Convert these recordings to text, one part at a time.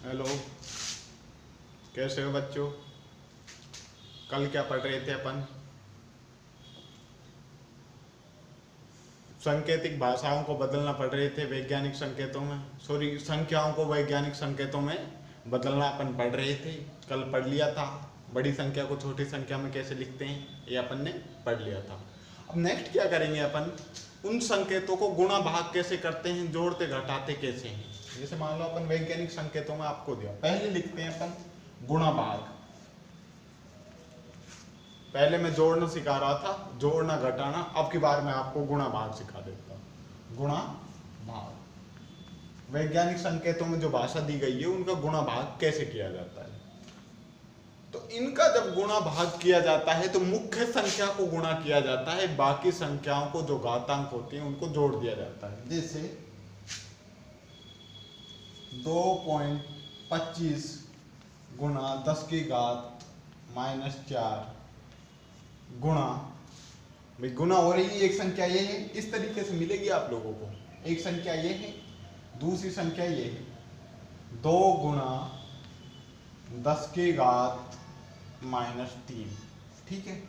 Hello, कैसे हो बच्चों। कल क्या पढ़ रहे थे अपन? सांकेतिक भाषाओं को बदलना पढ़ रहे थे वैज्ञानिक संकेतों में, सॉरी संख्याओं को वैज्ञानिक संकेतों में बदलना अपन पढ़ रहे थे। कल पढ़ लिया था। बड़ी संख्या को छोटी संख्या में कैसे लिखते हैं ये अपन ने पढ़ लिया था। अब नेक्स्ट क्या करेंगे अपन, उन संकेतों को गुणा भाग कैसे करते हैं, जोड़ते घटाते कैसे हैं। जैसे मान लो अपन वैज्ञानिक संकेतों में आपको दिया, पहले लिखते हैं अपन गुणा भाग। पहले मैं जोड़ना सिखा रहा था, जोड़ना घटाना। अब की बार मैं आपको गुणा भाग सिखा देता हूँ। गुणा भाग वैज्ञानिक संकेतों में जो भाषा दी गई है उनका गुणा भाग कैसे किया जाता है। तो इनका जब गुणा भाग किया जाता है तो मुख्य संख्या को गुणा किया जाता है, बाकी संख्याओं को जो घातांक होती हैं उनको जोड़ दिया जाता है। जैसे 2.25 गुणा 10 की घात -4 गुणा, भाई गुणा हो रही है, एक संख्या ये है, इस तरीके से मिलेगी आप लोगों को। एक संख्या ये है, दूसरी संख्या ये है, 2 गुणा 10 की घात -3। ठीक है,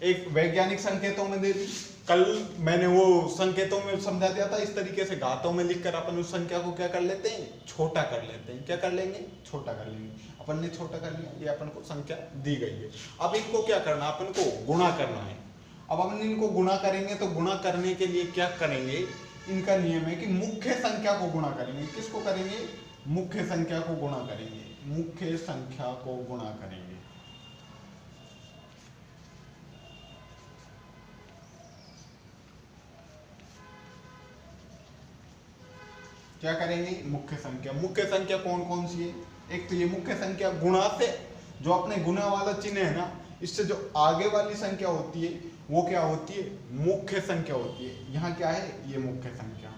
एक वैज्ञानिक संकेतों में दे दी। कल मैंने वो संकेतों में समझा दिया था, इस तरीके से घातों में लिखकर अपन उस संख्या को क्या कर लेते हैं, छोटा कर लेते हैं। क्या कर लेंगे, छोटा कर लेंगे। अपन ने छोटा कर लिया, ये अपन को संख्या दी गई है। अब इनको क्या करना, अपन को गुणा करना है। अब अपन इनको गुणा करेंगे तो गुणा करने के लिए क्या करेंगे, इनका नियम है कि मुख्य संख्या को गुणा करेंगे। किसको करेंगे, मुख्य संख्या को गुणा करेंगे, मुख्य संख्या को गुणा करेंगे। क्या करेंगे, मुख्य संख्या। मुख्य संख्या कौन कौन सी है, एक तो ये मुख्य संख्या गुणा से, जो अपने गुणा वाला चिन्ह है ना, इससे जो आगे वाली संख्या होती है वो क्या होती है, मुख्य संख्या होती है। यहाँ क्या है, ये मुख्य संख्या।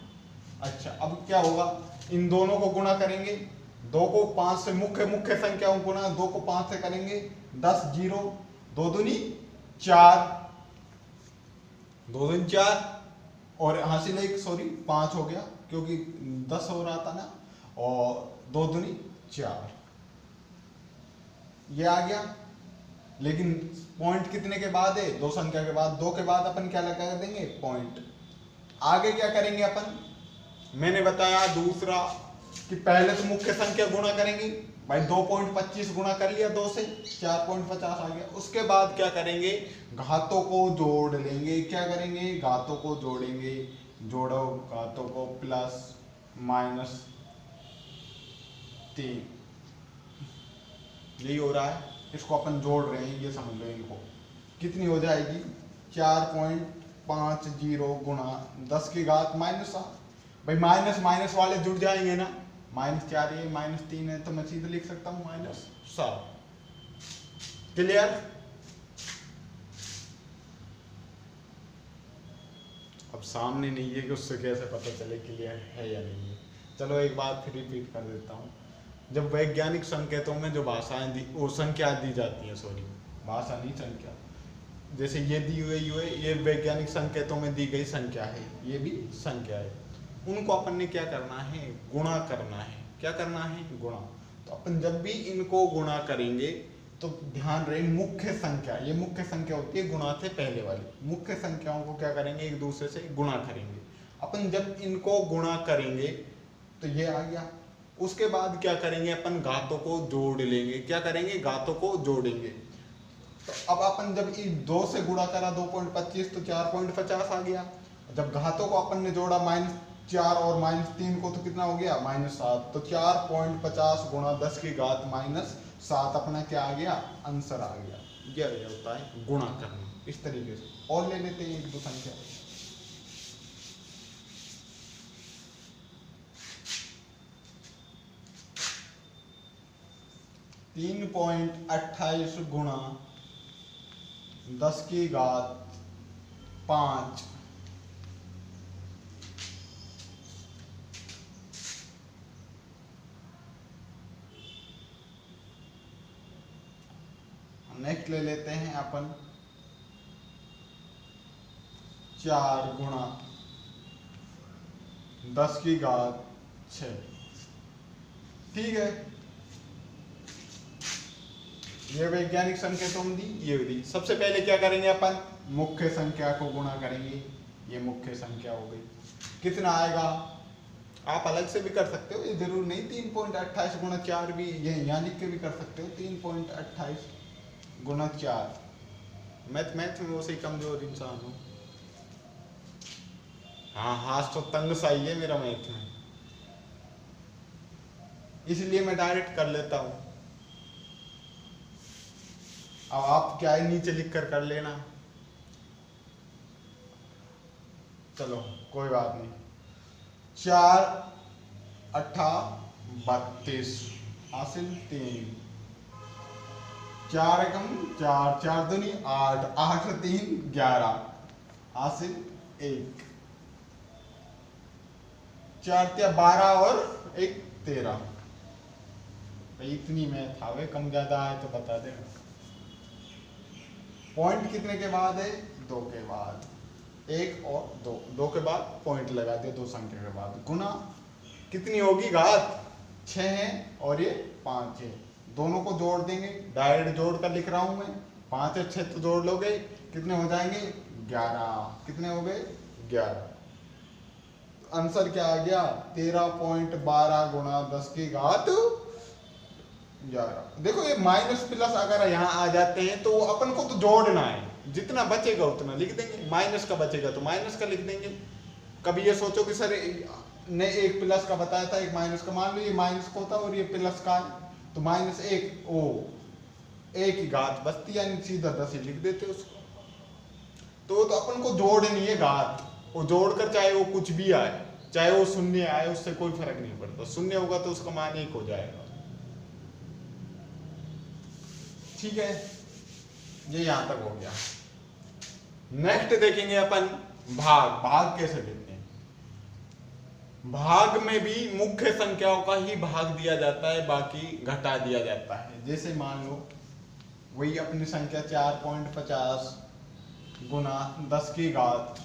अच्छा, अब क्या होगा, इन दोनों को गुणा करेंगे। 2 को 5 से, मुख्य संख्याओं को गुणा 2 को 5 से करेंगे, 10 0, 2 दूनी 4, 2 दूनी 4, और हासिल एक, सॉरी 5 हो गया क्योंकि 10 हो रहा था ना, और 2 दूनी 4, ये आ गया। लेकिन पॉइंट कितने के बाद है, 2 संख्या के बाद, 2 के बाद अपन क्या लगा देंगे, पॉइंट। आगे क्या करेंगे अपन, मैंने बताया दूसरा कि पहले तो मुख्य संख्या गुणा करेंगे। भाई 2.25 गुणा कर लिया 2 से, 4.50 आ गया। उसके बाद क्या करेंगे, घातों को जोड़ लेंगे। क्या करेंगे, घातों को जोड़ेंगे। जोड़ो घातों को, +-3, यही हो रहा है। इसको अपन जोड़ रहे हैं, ये समझ लो। इनको कितनी हो जाएगी, 4.50 गुणा 10 की घात -7। भाई माइनस माइनस वाले जुड़ जाएंगे ना, -4 है, -3 है, तो मैं सीधे लिख सकता हूँ -7। क्लियर। अब सामने नहीं है कि उससे कैसे पता चले क्लियर है या नहीं है। चलो एक बात फिर रिपीट कर देता हूँ। जब वैज्ञानिक संकेतों में जो भाषाएं दी, वो संख्या दी जाती है, सॉरी भाषा नहीं संख्या, जैसे ये दी हुई है, ये वैज्ञानिक संकेतों में दी गई संख्या है, ये भी संख्या है। उनको अपन ने क्या करना है, गुणा करना है। क्या करना है, गुणा। तो अपन जब भी इनको गुणा करेंगे तो ध्यान रहे, मुख्य संख्या, ये मुख्य संख्या होती है गुणा से पहले वाली। मुख्य संख्याओं को क्या करेंगे, एक दूसरे से गुणा करेंगे। अपन जब इनको गुणा करेंगे तो ये आ गया। उसके बाद क्या करेंगे, अपन घातों को जोड़ लेंगे। क्या करेंगे, घातों को जोड़ेंगे। तो अब अपन जब 2 से गुणा करा 2.25 तो 4.50 आ गया। जब घातों को अपन ने जोड़ा -4 और -3 को, तो कितना हो गया, -7। तो 4.50 गुणा 10 की घात -7 अपना क्या आ गया, आंसर आ गया। यह होता है गुणा करना। इस तरीके से और ले लेते हैं एक दो संख्या। 3.28 गुणा 10 की घात 5 नेक्स्ट ले लेते हैं अपन 4 गुणा 10 की घात 6। ठीक है, ये वैज्ञानिक संकेतों में दी, ये दी। सबसे पहले क्या करेंगे अपन, मुख्य संख्या को गुणा करेंगे। ये मुख्य संख्या हो गई, कितना आएगा, आप अलग से भी कर सकते हो, ये जरूर नहीं 3.28 गुणा 4 भी ये यहाँ लिख के भी कर सकते हो। 3.28 गुणा 4। मैथ में वैसे ही कमजोर इंसान हूँ। हाँ, हाथ तो तंग सा ही है मेरा मैथ में, इसलिए मैं डायरेक्ट कर लेता हूँ। अब आप क्या है, नीचे लिख कर लेना, चलो कोई बात नहीं। 4 8 32 हासिल 3, 4 एकम 4, 4 दूनी 8, 8 3 11 हासिल 1, 4 तिया 12 और 1 13। भाई इतनी मैथ आवे, कम ज्यादा आए तो बता दे। पॉइंट कितने के बाद है, 2 के बाद, 1 और 2, 2 के बाद पॉइंट लगा दिया, 2 संख्या के बाद, गुना कितनी होगी, घात 6 है और ये 5 है, दोनों को जोड़ देंगे, डायरेक्ट जोड़ कर लिख रहा हूं मैं। 5 और 6 तो जोड़ लोगे, कितने हो जाएंगे, 11। कितने हो गए, 11। आंसर क्या आ गया, 13.12 गुणा 10 की घात 11। देखो ये माइनस प्लस अगर यहाँ आ जाते हैं तो अपन को तो जोड़ना है, जितना बचेगा उतना लिख देंगे, माइनस का बचेगा तो माइनस का लिख देंगे। कभी ये सोचो कि सर ने एक प्लस का बताया था, एक माइनस का, मान लो ये माइनस का होता और ये प्लस का है, तो -1 ओ 1 की घात बचती, यानी सीधा 10 ही लिख देते उसको। तो अपन को जोड़नी है घात, वो जोड़कर चाहे वो कुछ भी आए, चाहे वो शून्य आए, उससे कोई फर्क नहीं पड़ता। शून्य होगा तो उसका मान 1 हो जाएगा। ठीक है, ये यहां तक हो गया। नेक्स्ट देखेंगे अपन भाग। भाग कैसे देते हैं, भाग में भी मुख्य संख्याओं का ही भाग दिया जाता है, बाकी घटा दिया जाता है। जैसे मान लो वही अपनी संख्या 4.50 गुना 10 की घात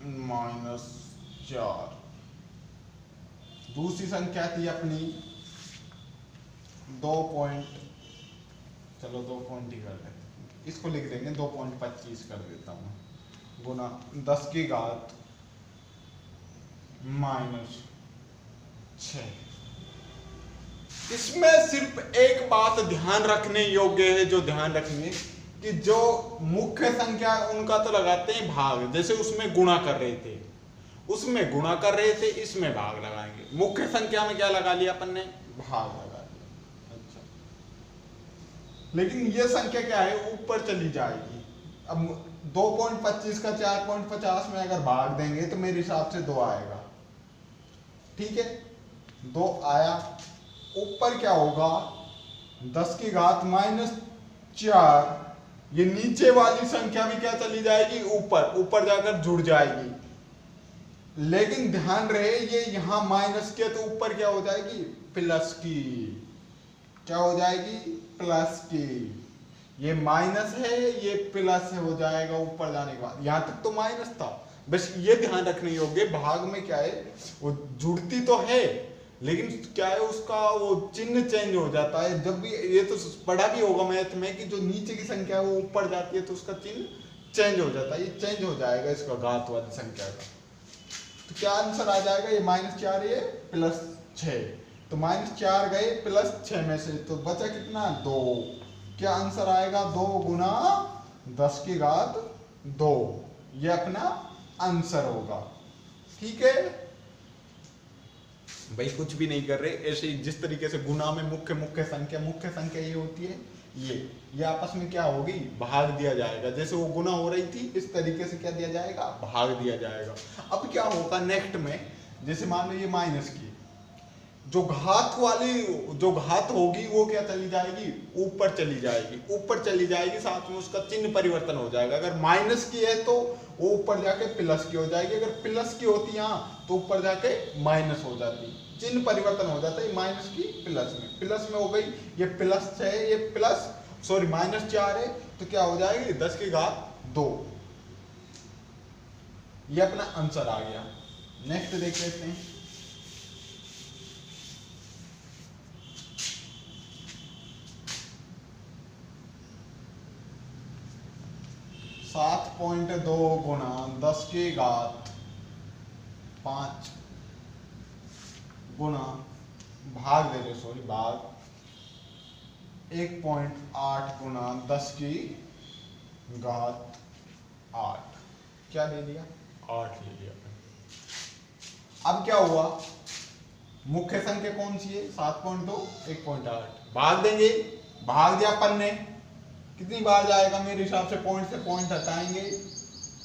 -4। दूसरी संख्या थी अपनी 2 चलो 2 पॉइंट ही कर देते, इसको लिख देंगे 2.25 कर देता हूँ, गुना 10 की घात -6। इसमें सिर्फ एक बात ध्यान रखने योग्य है, जो ध्यान रखनी है कि जो मुख्य संख्या उनका तो लगाते हैं भाग, जैसे उसमें गुणा कर रहे थे, उसमें गुणा कर रहे थे, इसमें भाग लगाएंगे। मुख्य संख्या में क्या लगा लिया अपन ने, भाग लगा लिया। अच्छा, लेकिन ये संख्या क्या है, ऊपर चली जाएगी। अब 2.25 का 4.50 में अगर भाग देंगे तो मेरे हिसाब से 2 आएगा। ठीक है, 2 आया, ऊपर क्या होगा, 10 की घात -4। ये नीचे वाली संख्या भी क्या चली जाएगी, ऊपर, ऊपर जाकर जुड़ जाएगी। लेकिन ध्यान रहे ये यहां माइनस के, तो ऊपर क्या हो जाएगी, प्लस की। क्या हो जाएगी, प्लस की। ये माइनस है, ये प्लस हो जाएगा ऊपर जाने के बाद। यहां तक तो माइनस था, बस ये ध्यान रखने योग्य, भाग में क्या है, वो जुड़ती तो है, लेकिन क्या है, उसका वो चिन्ह चेंज हो जाता है। जब भी, ये तो पढ़ा भी होगा मैथ में, कि जो नीचे की संख्या है वो ऊपर जाती है तो उसका चिन्ह चेंज हो जाता है। ये चेंज हो जाएगा इसका घात वाली संख्या का। तो क्या आंसर आ जाएगा, ये -4, ये +6, तो -4 गए +6 में से, तो बचा कितना, 2। क्या आंसर आएगा, 2 गुना 10 की घात 2, ये अपना आंसर होगा। ठीक है भाई, कुछ भी नहीं कर रहे, ऐसे ही जिस तरीके से गुना में मुख्य संख्या ये होती है, ये आपस में क्या होगी, भाग दिया जाएगा। जैसे वो गुना हो रही थी, इस तरीके से क्या दिया जाएगा, भाग दिया जाएगा। अब क्या होगा नेक्स्ट में, जैसे मान लो ये माइनस की, जो घात वाली जो घात होगी वो क्या चली जाएगी, ऊपर चली जाएगी, ऊपर चली जाएगी, साथ में उसका चिन्ह परिवर्तन हो जाएगा। अगर माइनस की है तो वो ऊपर जाके प्लस की हो जाएगी, अगर प्लस की होती यहाँ तो ऊपर जाके माइनस हो जाती, चिन्ह परिवर्तन हो जाता है, माइनस की प्लस में हो गई। ये +6 है, ये -4 है, तो क्या हो जाएगी, 10 की घात 2। ये अपना आंसर आ गया। नेक्स्ट देख लेते हैं। 5.2 गुना 10 की घात 5 गुना भाग दे रहे, सॉरी भाग 1.8 गुना 10 की घात 8। क्या ले लिया? 8 ले लिया। अब क्या हुआ, मुख्य संख्या कौन सी है? 7.2, 1.8 भाग देंगे, भाग दिया अपन ने, कितनी बार जाएगा मेरे हिसाब से? पॉइंट से पॉइंट हटाएंगे,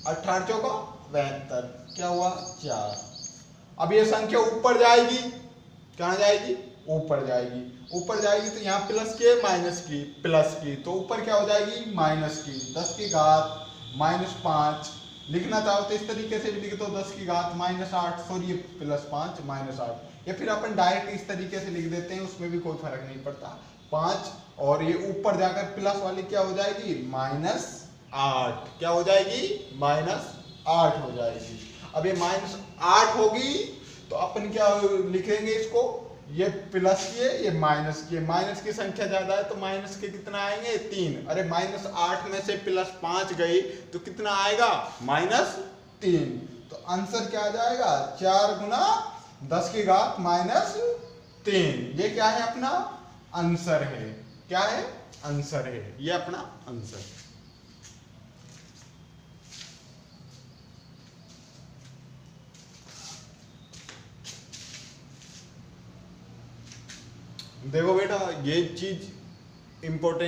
18 चौका 72, क्या हुआ? 4। अब ये संख्या ऊपर जाएगी, कहाँ जाएगी? ऊपर जाएगी। ऊपर जाएगी तो यहाँ प्लस की है माइनस की? प्लस की, तो ऊपर क्या हो जाएगी? माइनस की। 10 की घात -5 लिखना चाहो तो इस तरीके से भी लिख दो, 10 की घात -8, सॉरी +5 -8, या फिर अपन डायरेक्ट इस तरीके से लिख देते हैं, उसमें भी कोई फर्क नहीं पड़ता। 5 और ये ऊपर जाकर प्लस वाली क्या हो जाएगी? -8। क्या हो जाएगी? -8 हो जाएगी। अब ये -8 होगी तो अपन क्या लिखेंगे इसको? ये प्लस की है, ये माइनस की है। माइनस की संख्या ज्यादा है तो माइनस के कितना आएंगे? 3। अरे -8 में से +5 गई तो कितना आएगा? -3। तो आंसर क्या आ जाएगा? 4 गुना 10 की घात -3। ये क्या है? अपना आंसर है। क्या है? आंसर है, ये अपना आंसर। देखो बेटा, ये चीज इंपॉर्टेंट